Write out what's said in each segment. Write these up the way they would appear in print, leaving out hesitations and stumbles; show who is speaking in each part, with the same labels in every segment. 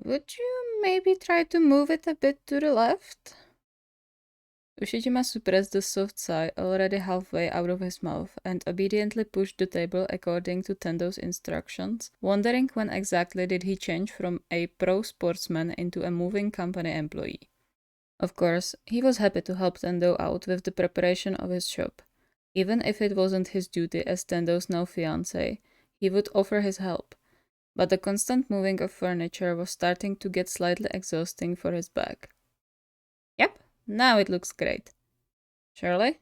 Speaker 1: Would you maybe try to move it a bit to the left? Ushijima suppressed the soft sigh already halfway out of his mouth and obediently pushed the table according to Tendo's instructions, wondering when exactly did he change from a pro sportsman into a moving company employee. Of course, he was happy to help Tendo out with the preparation of his shop. Even if it wasn't his duty as Tendo's now fiancé, he would offer his help. But the constant moving of furniture was starting to get slightly exhausting for his back. Yep, now it looks great. Surely?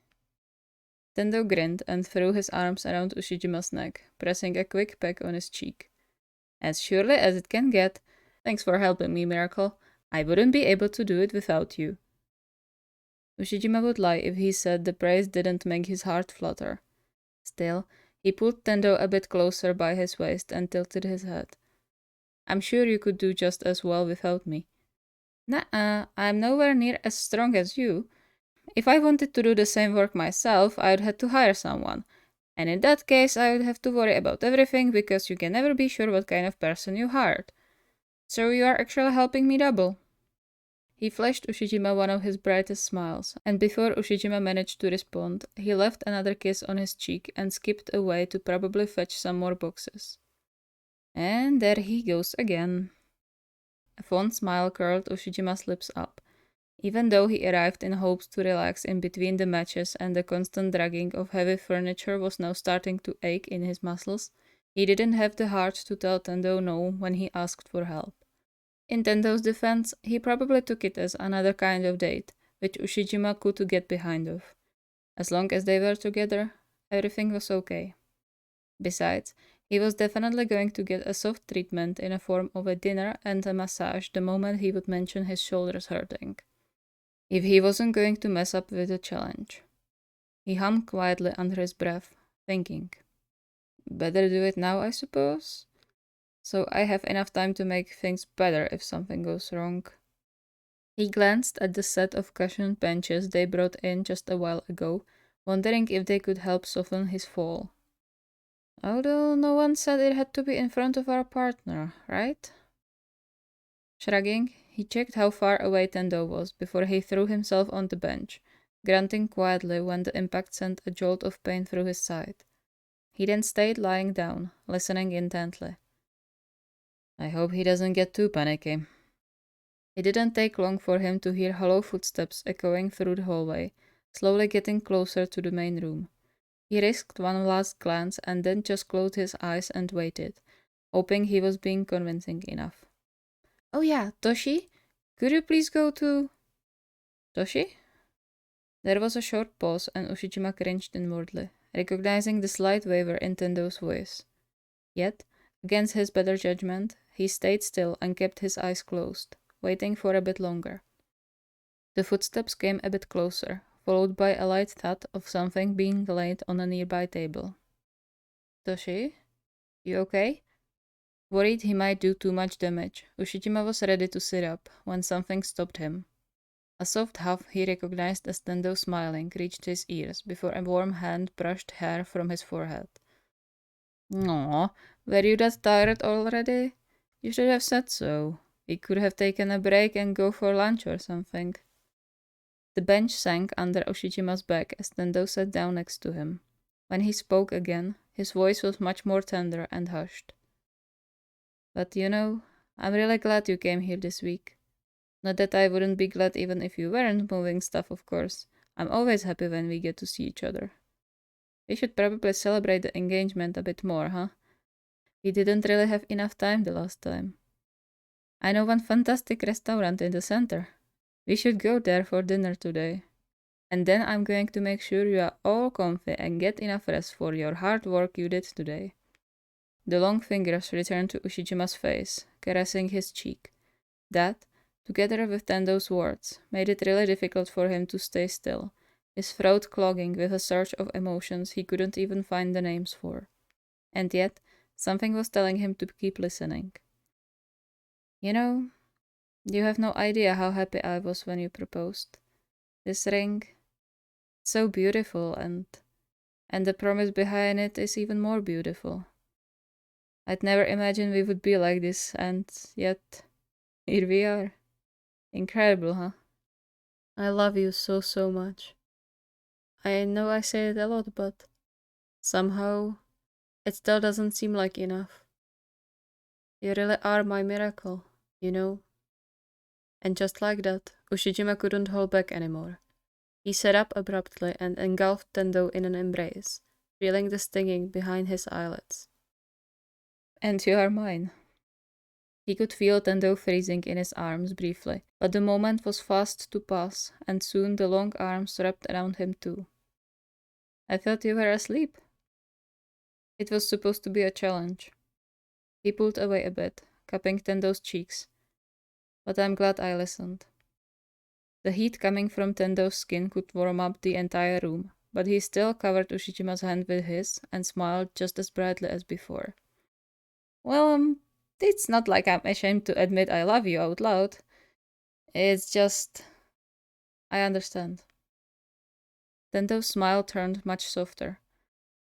Speaker 1: Tendo grinned and threw his arms around Ushijima's neck, pressing a quick peck on his cheek. As surely as it can get. Thanks for helping me, Miracle. I wouldn't be able to do it without you. Ushijima would lie if he said the praise didn't make his heart flutter. Still, he pulled Tendo a bit closer by his waist and tilted his head. I'm sure you could do just as well without me. Nuh-uh, I'm nowhere near as strong as you. If I wanted to do the same work myself, I'd have to hire someone. And in that case, I would have to worry about everything because you can never be sure what kind of person you hired. So you are actually helping me double. He flashed Ushijima one of his brightest smiles, and before Ushijima managed to respond, he left another kiss on his cheek and skipped away to probably fetch some more boxes. And there he goes again. A fond smile curled Ushijima's lips up. Even though he arrived in hopes to relax in between the matches and the constant dragging of heavy furniture was now starting to ache in his muscles, he didn't have the heart to tell Tendo no when he asked for help. In Tendo's defense, he probably took it as another kind of date, which Ushijima could get behind of. As long as they were together, everything was okay. Besides, he was definitely going to get a soft treatment in the form of a dinner and a massage the moment he would mention his shoulders hurting. If he wasn't going to mess up with the challenge. He hummed quietly under his breath, thinking, better do it now, I suppose? So I have enough time to make things better if something goes wrong. He glanced at the set of cushioned benches they brought in just a while ago, wondering if they could help soften his fall. Although no one said it had to be in front of our partner, right? Shrugging, he checked how far away Tendo was before he threw himself on the bench, grunting quietly when the impact sent a jolt of pain through his side. He then stayed lying down, listening intently. I hope he doesn't get too panicky. It didn't take long for him to hear hollow footsteps echoing through the hallway, slowly getting closer to the main room. He risked one last glance and then just closed his eyes and waited, hoping he was being convincing enough. Oh yeah, Toshi? Could you please go to... Toshi? There was a short pause and Ushijima cringed inwardly, recognizing the slight waver in Tendo's voice. Yet, against his better judgment, he stayed still and kept his eyes closed, waiting for a bit longer. The footsteps came a bit closer, followed by a light thud of something being laid on a nearby table. Toshi? You okay? Worried he might do too much damage, Ushijima was ready to sit up when something stopped him. A soft huff he recognized as Tendo smiling reached his ears before a warm hand brushed hair from his forehead. Aw, were you that tired already? You should have said so. We could have taken a break and go for lunch or something. The bench sank under Ushijima's back as Tendo sat down next to him. When he spoke again, his voice was much more tender and hushed. But you know, I'm really glad you came here this week. Not that I wouldn't be glad even if you weren't moving stuff, of course. I'm always happy when we get to see each other. We should probably celebrate the engagement a bit more, huh? We didn't really have enough time the last time. I know one fantastic restaurant in the center. We should go there for dinner today. And then I'm going to make sure you are all comfy and get enough rest for your hard work you did today. The long fingers returned to Ushijima's face, caressing his cheek. That, together with Tendo's words, made it really difficult for him to stay still, his throat clogging with a surge of emotions he couldn't even find the names for. And yet, something was telling him to keep listening. You know, you have no idea how happy I was when you proposed. This ring, so beautiful, and the promise behind it is even more beautiful. I'd never imagined we would be like this, and yet Here we are. Incredible, huh? I love you so, so much. I know I say it a lot, but somehow it still doesn't seem like enough. You really are my miracle, you know? And just like that, Ushijima couldn't hold back anymore. He sat up abruptly and engulfed Tendo in an embrace, feeling the stinging behind his eyelids. And you are mine. He could feel Tendo freezing in his arms briefly, but the moment was fast to pass, and soon the long arms wrapped around him too. I thought you were asleep. It was supposed to be a challenge. He pulled away a bit, cupping Tendo's cheeks. But I'm glad I listened. The heat coming from Tendo's skin could warm up the entire room, but he still covered Ushijima's hand with his and smiled just as brightly as before. Well, it's not like I'm ashamed to admit I love you out loud. It's just... I understand. Tendo's smile turned much softer.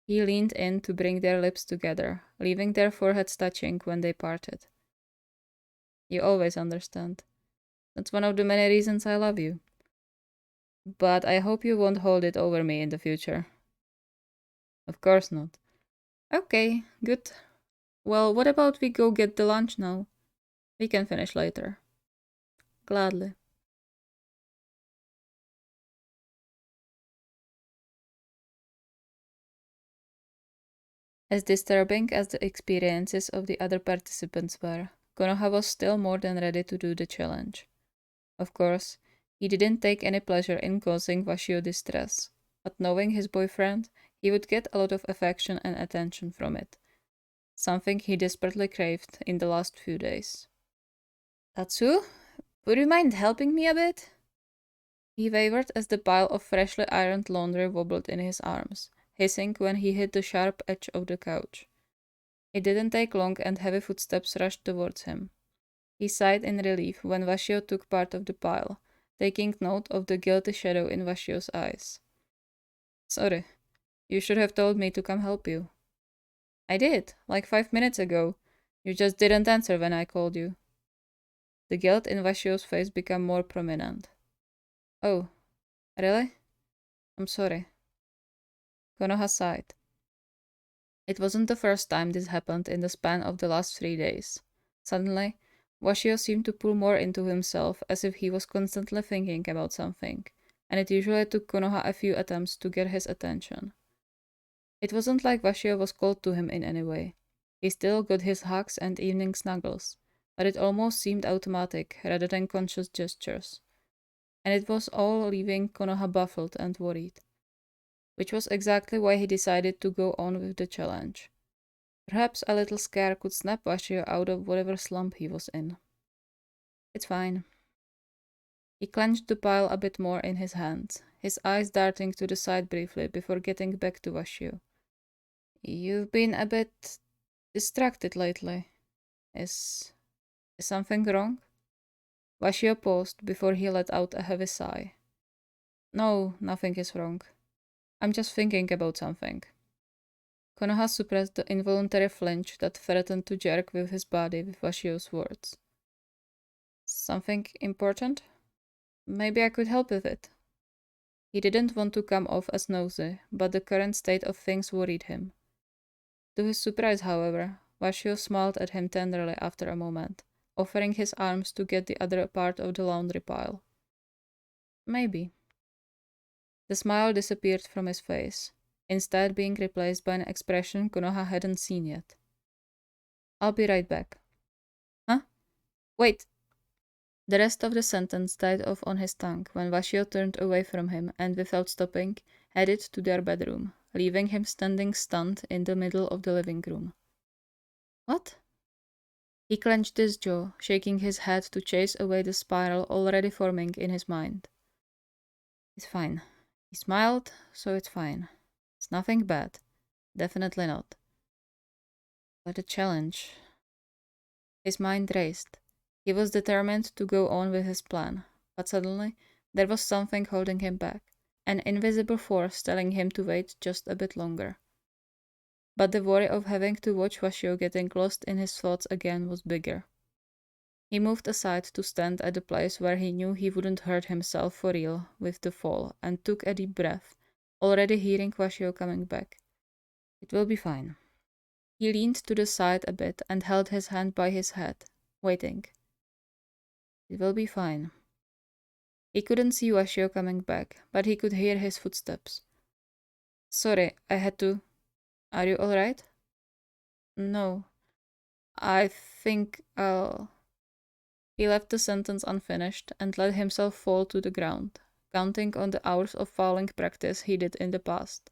Speaker 1: He leaned in to bring their lips together, leaving their foreheads touching when they parted. You always understand. That's one of the many reasons I love you. But I hope you won't hold it over me in the future. Of course not. Okay, good. Well, what about we go get the lunch now? We can finish later. Gladly. As disturbing as the experiences of the other participants were, Konoha was still more than ready to do the challenge. Of course, he didn't take any pleasure in causing Washio distress, but knowing his boyfriend, he would get a lot of affection and attention from it, something he desperately craved in the last few days. Tatsu, would you mind helping me a bit? He wavered as the pile of freshly ironed laundry wobbled in his arms, hissing when he hit the sharp edge of the couch. It didn't take long and heavy footsteps rushed towards him. He sighed in relief when Washio took part of the pile, taking note of the guilty shadow in Washio's eyes. Sorry, you should have told me to come help you. I did, like 5 minutes ago. You just didn't answer when I called you. The guilt in Washio's face became more prominent. Oh, really? I'm sorry. Konoha sighed. It wasn't the first time this happened in the span of the last 3 days. Suddenly, Washio seemed to pull more into himself as if he was constantly thinking about something, and it usually took Konoha a few attempts to get his attention. It wasn't like Washio was cold to him in any way. He still got his hugs and evening snuggles, but it almost seemed automatic rather than conscious gestures. And it was all leaving Konoha baffled and worried, which was exactly why he decided to go on with the challenge. Perhaps a little scare could snap Washio out of whatever slump he was in. It's fine. He clenched the pile a bit more in his hands, his eyes darting to the side briefly before getting back to Washio. You've been a bit distracted lately. Is something wrong? Washio paused before he let out a heavy sigh. No, nothing is wrong. I'm just thinking about something. Konoha suppressed the involuntary flinch that threatened to jerk with his body with Washio's words. Something important? Maybe I could help with it. He didn't want to come off as nosy, but the current state of things worried him. To his surprise, however, Washio smiled at him tenderly after a moment, offering his arms to get the other part of the laundry pile. Maybe. The smile disappeared from his face, instead being replaced by an expression Konoha hadn't seen yet. I'll be right back. Huh? Wait! The rest of the sentence died off on his tongue when Washio turned away from him and, without stopping, headed to their bedroom, leaving him standing stunned in the middle of the living room. What? He clenched his jaw, shaking his head to chase away the spiral already forming in his mind. It's fine. He smiled, so it's fine. It's nothing bad. Definitely not. But a challenge. His mind raced. He was determined to go on with his plan, but suddenly there was something holding him back, an invisible force telling him to wait just a bit longer. But the worry of having to watch Washio getting lost in his thoughts again was bigger. He moved aside to stand at the place where he knew he wouldn't hurt himself for real with the fall, and took a deep breath, already hearing Washio coming back. It will be fine. He leaned to the side a bit and held his hand by his head, waiting. It will be fine. He couldn't see Washio coming back, but he could hear his footsteps. Sorry, I had to. Are you alright? No. I think I'll. He left the sentence unfinished and let himself fall to the ground, counting on the hours of falling practice he did in the past.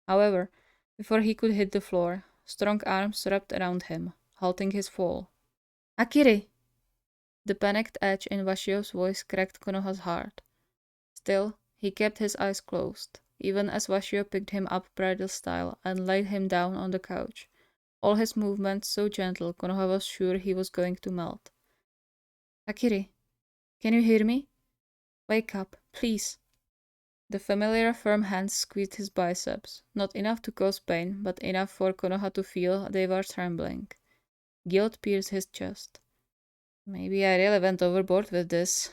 Speaker 1: However, before he could hit the floor, strong arms wrapped around him, halting his fall. Akiri! The panicked edge in Washio's voice cracked Konoha's heart. Still, he kept his eyes closed, even as Washio picked him up bridal style and laid him down on the couch, all his movements so gentle Konoha was sure he was going to melt. Akiri, can you hear me? Wake up, please. The familiar firm hands squeezed his biceps, not enough to cause pain, but enough for Konoha to feel they were trembling. Guilt pierced his chest. Maybe I really went overboard with this.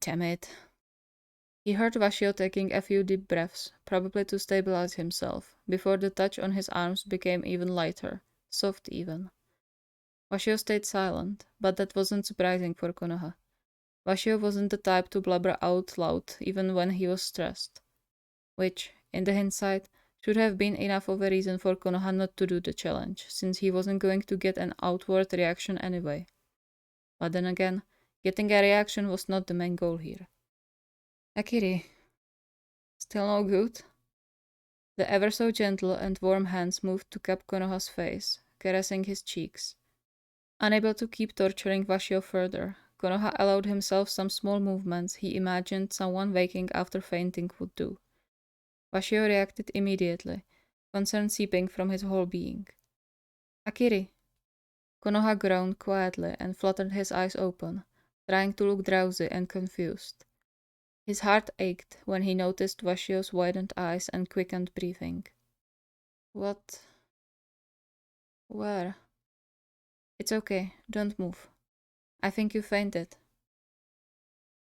Speaker 1: Damn it. He heard Washio taking a few deep breaths, probably to stabilize himself, before the touch on his arms became even lighter, soft even. Washio stayed silent, but that wasn't surprising for Konoha. Washio wasn't the type to blabber out loud even when he was stressed. Which, in the hindsight, should have been enough of a reason for Konoha not to do the challenge, since he wasn't going to get an outward reaction anyway. But then again, getting a reaction was not the main goal here. Akiri. Still no good? The ever so gentle and warm hands moved to cap Konoha's face, caressing his cheeks. Unable to keep torturing Washio further, Konoha allowed himself some small movements he imagined someone waking after fainting would do. Washio reacted immediately, concern seeping from his whole being. Akiri. Konoha groaned quietly and fluttered his eyes open, trying to look drowsy and confused. His heart ached when he noticed Washio's widened eyes and quickened breathing. What? Where? It's okay, don't move. I think you fainted.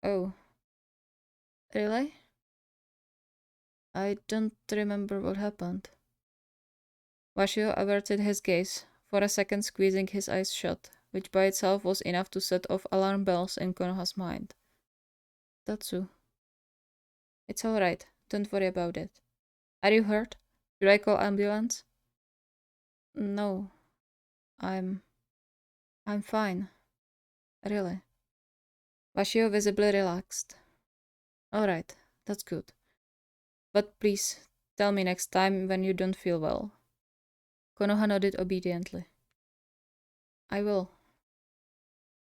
Speaker 1: Oh. Really? I don't remember what happened. Washio averted his gaze, for a second squeezing his eyes shut, which by itself was enough to set off alarm bells in Konoha's mind. Tatsu. It's alright, don't worry about it. Are you hurt? Should I call ambulance? No. I'm fine. Really. Washio visibly relaxed. Alright, that's good. But please, tell me next time when you don't feel well. Konoha nodded obediently. I will.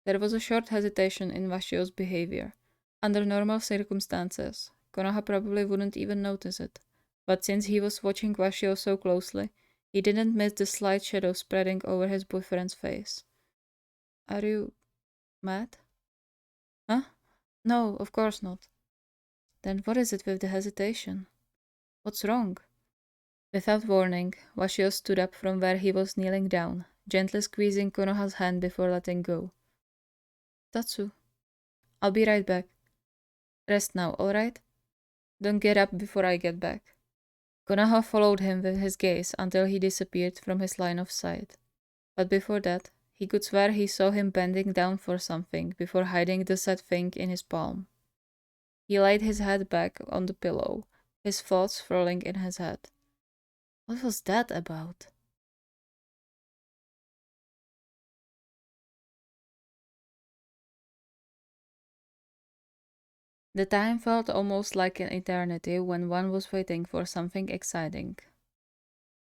Speaker 1: There was a short hesitation in Washio's behavior. Under normal circumstances, Konoha probably wouldn't even notice it. But since he was watching Washio so closely, he didn't miss the slight shadow spreading over his boyfriend's face. Are you mad? Huh? No, of course not. Then what is it with the hesitation? What's wrong? Without warning, Washio stood up from where he was kneeling down, gently squeezing Konoha's hand before letting go. Tatsu. I'll be right back. Rest now, alright? Don't get up before I get back. Konoha followed him with his gaze until he disappeared from his line of sight. But before that, he could swear he saw him bending down for something before hiding the sad thing in his palm. He laid his head back on the pillow, his thoughts swirling in his head. What was that about? The time felt almost like an eternity when one was waiting for something exciting.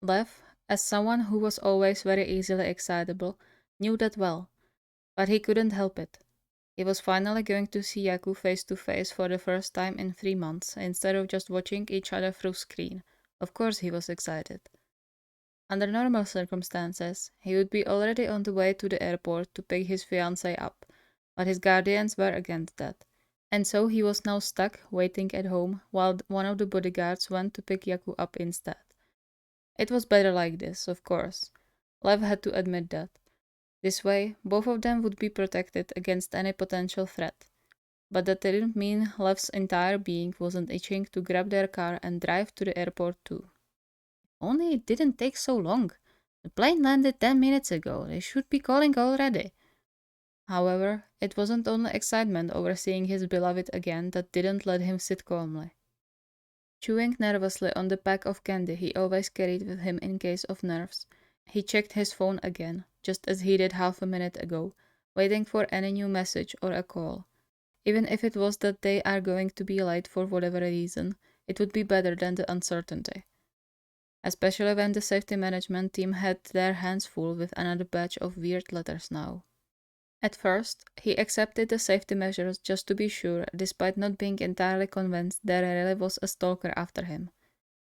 Speaker 1: Lev, as someone who was always very easily excitable, knew that well, but he couldn't help it. He was finally going to see Yaku face to face for the first time in 3 months, instead of just watching each other through screen. Of course he was excited. Under normal circumstances, he would be already on the way to the airport to pick his fiancée up, but his guardians were against that. And so he was now stuck waiting at home while one of the bodyguards went to pick Yaku up instead. It was better like this, of course. Lev had to admit that. This way, both of them would be protected against any potential threat. But that didn't mean Lev's entire being wasn't itching to grab their car and drive to the airport too. Only it didn't take so long. The plane landed 10 minutes ago. They should be calling already. However, it wasn't only excitement over seeing his beloved again that didn't let him sit calmly. Chewing nervously on the pack of candy he always carried with him in case of nerves, he checked his phone again, just as he did half a minute ago, waiting for any new message or a call. Even if it was that they are going to be late for whatever reason, it would be better than the uncertainty. Especially when the safety management team had their hands full with another batch of weird letters now. At first, he accepted the safety measures just to be sure, despite not being entirely convinced there really was a stalker after him.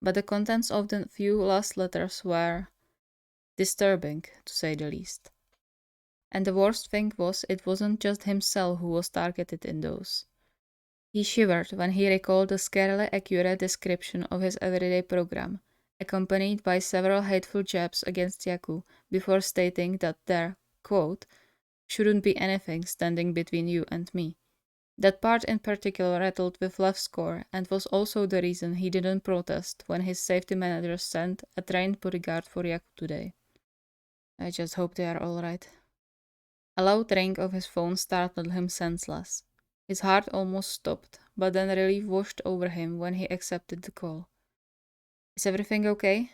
Speaker 1: But the contents of the few last letters were disturbing, to say the least. And the worst thing was, it wasn't just himself who was targeted in those. He shivered when he recalled the scarily accurate description of his everyday program, accompanied by several hateful jabs against Yaku, before stating that there, quote, shouldn't be anything standing between you and me. That part in particular rattled with Lev's score and was also the reason he didn't protest when his safety manager sent a trained bodyguard for Yaku today. I just hope they are alright. A loud ring of his phone startled him senseless. His heart almost stopped, but then relief washed over him when he accepted the call. Is everything okay?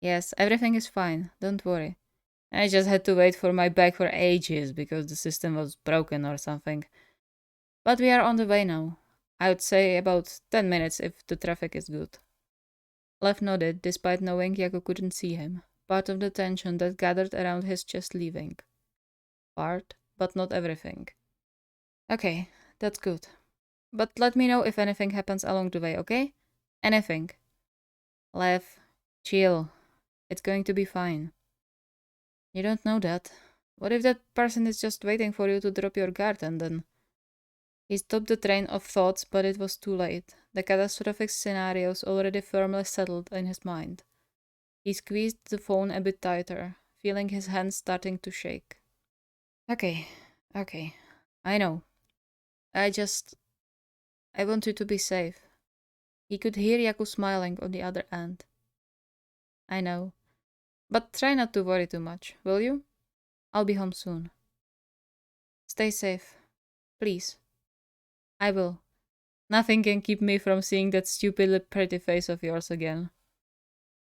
Speaker 1: Yes, everything is fine, don't worry. I just had to wait for my bag for ages because the system was broken or something. But we are on the way now. I would say about 10 minutes if the traffic is good. Lev nodded, despite knowing Yaku couldn't see him, part of the tension that gathered around his chest leaving. Part, but not everything. Okay, that's good. But let me know if anything happens along the way, okay? Anything. Lev, chill. It's going to be fine. You don't know that. What if that person is just waiting for you to drop your guard and then... He stopped the train of thoughts, but it was too late. The catastrophic scenarios already firmly settled in his mind. He squeezed the phone a bit tighter, feeling his hands starting to shake. Okay. I know. I want you to be safe. He could hear Yaku smiling on the other end. I know. But try not to worry too much, will you? I'll be home soon. Stay safe. Please. I will. Nothing can keep me from seeing that stupidly pretty face of yours again.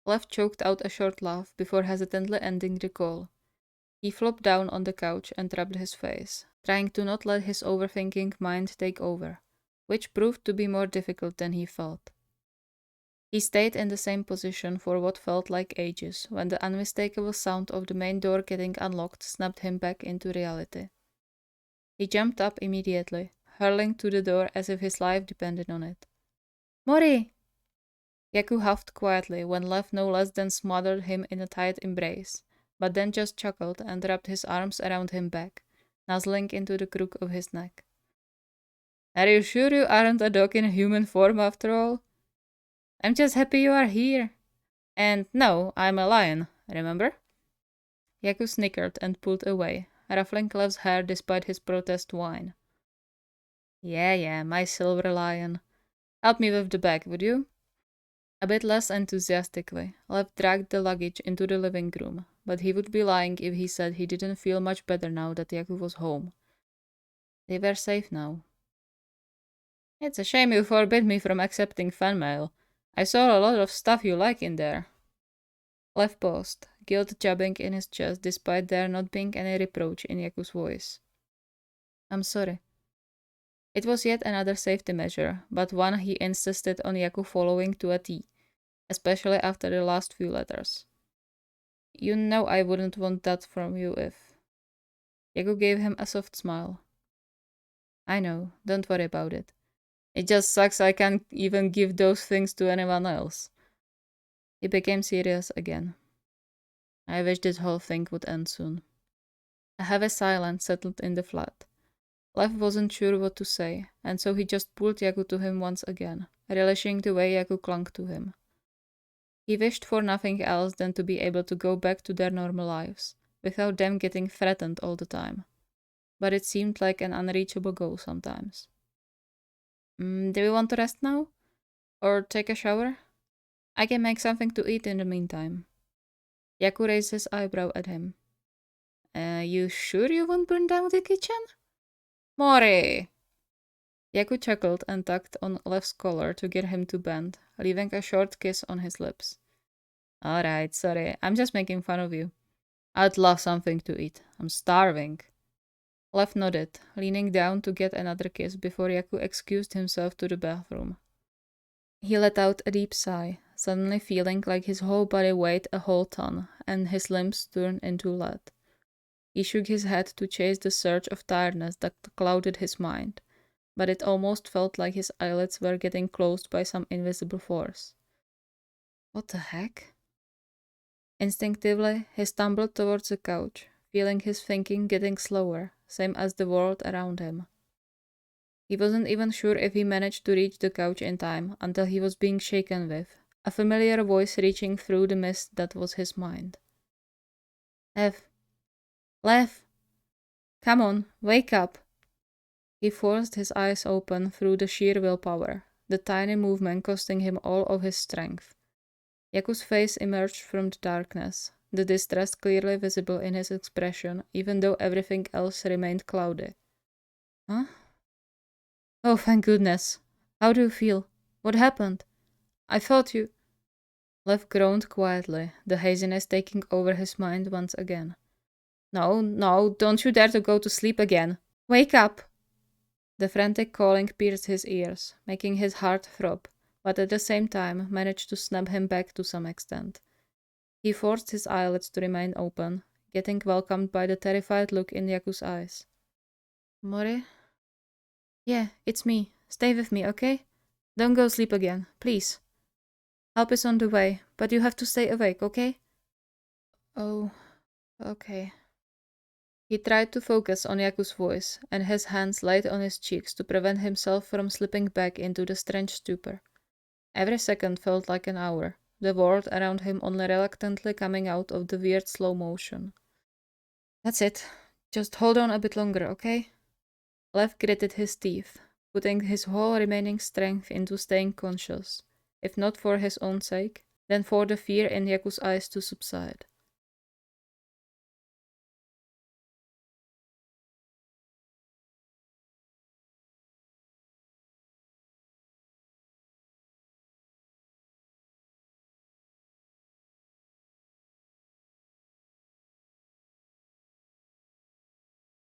Speaker 1: Lev choked out a short laugh before hesitantly ending the call. He flopped down on the couch and rubbed his face, trying to not let his overthinking mind take over, which proved to be more difficult than he thought. He stayed in the same position for what felt like ages when the unmistakable sound of the main door getting unlocked snapped him back into reality. He jumped up immediately, hurling to the door as if his life depended on it. Mori! Yaku huffed quietly when Lev no less than smothered him in a tight embrace, but then just chuckled and wrapped his arms around him back, nuzzling into the crook of his neck. Are you sure you aren't a dog in human form after all? I'm just happy you are here. And no, I'm a lion, remember? Yaku snickered and pulled away, ruffling Lev's hair despite his protest whine. Yeah, my silver lion. Help me with the bag, would you? A bit less enthusiastically, Lev dragged the luggage into the living room, but he would be lying if he said he didn't feel much better now that Yaku was home. They were safe now. It's a shame you forbid me from accepting fan mail. I saw a lot of stuff you like in there. Lev paused, guilt jabbing in his chest despite there not being any reproach in Yaku's voice. I'm sorry. It was yet another safety measure, but one he insisted on Yaku following to a T, especially after the last few letters. You know I wouldn't want that from you if... Yaku gave him a soft smile. I know, don't worry about it. It just sucks I can't even give those things to anyone else. He became serious again. I wish this whole thing would end soon. A heavy silence settled in the flat. Lev wasn't sure what to say, and so he just pulled Yaku to him once again, relishing the way Yaku clung to him. He wished for nothing else than to be able to go back to their normal lives, without them getting threatened all the time. But it seemed like an unreachable goal sometimes. Do we want to rest now? Or take a shower? I can make something to eat in the meantime. Yaku raised his eyebrow at him. You sure you won't burn down the kitchen? Mori! Yaku chuckled and tugged on Lev's collar to get him to bend, leaving a short kiss on his lips. Alright, sorry, I'm just making fun of you. I'd love something to eat. I'm starving. Lev nodded, leaning down to get another kiss before Yaku excused himself to the bathroom. He let out a deep sigh, suddenly feeling like his whole body weighed a whole ton, and his limbs turned into lead. He shook his head to chase the surge of tiredness that clouded his mind, but it almost felt like his eyelids were getting closed by some invisible force. What the heck? Instinctively, he stumbled towards the couch, feeling his thinking getting slower, same as the world around him. He wasn't even sure if he managed to reach the couch in time until he was being shaken with, a familiar voice reaching through the mist that was his mind. Lev! Come on, wake up! He forced his eyes open through the sheer willpower, the tiny movement costing him all of his strength. Yaku's face emerged from the darkness, the distress clearly visible in his expression, even though everything else remained cloudy. Huh? Oh, thank goodness. How do you feel? What happened? I thought you... Lev groaned quietly, the haziness taking over his mind once again. No, don't you dare to go to sleep again. Wake up! The frantic calling pierced his ears, making his heart throb, but at the same time managed to snap him back to some extent. He forced his eyelids to remain open, getting welcomed by the terrified look in Yaku's eyes. Mori? Yeah, it's me. Stay with me, okay? Don't go sleep again, please. Help is on the way, but you have to stay awake, okay? Oh, okay. He tried to focus on Yaku's voice, and his hands laid on his cheeks to prevent himself from slipping back into the strange stupor. Every second felt like an hour, the world around him only reluctantly coming out of the weird slow motion. That's it. Just hold on a bit longer, okay? Lev gritted his teeth, putting his whole remaining strength into staying conscious, if not for his own sake, then for the fear in Yaku's eyes to subside.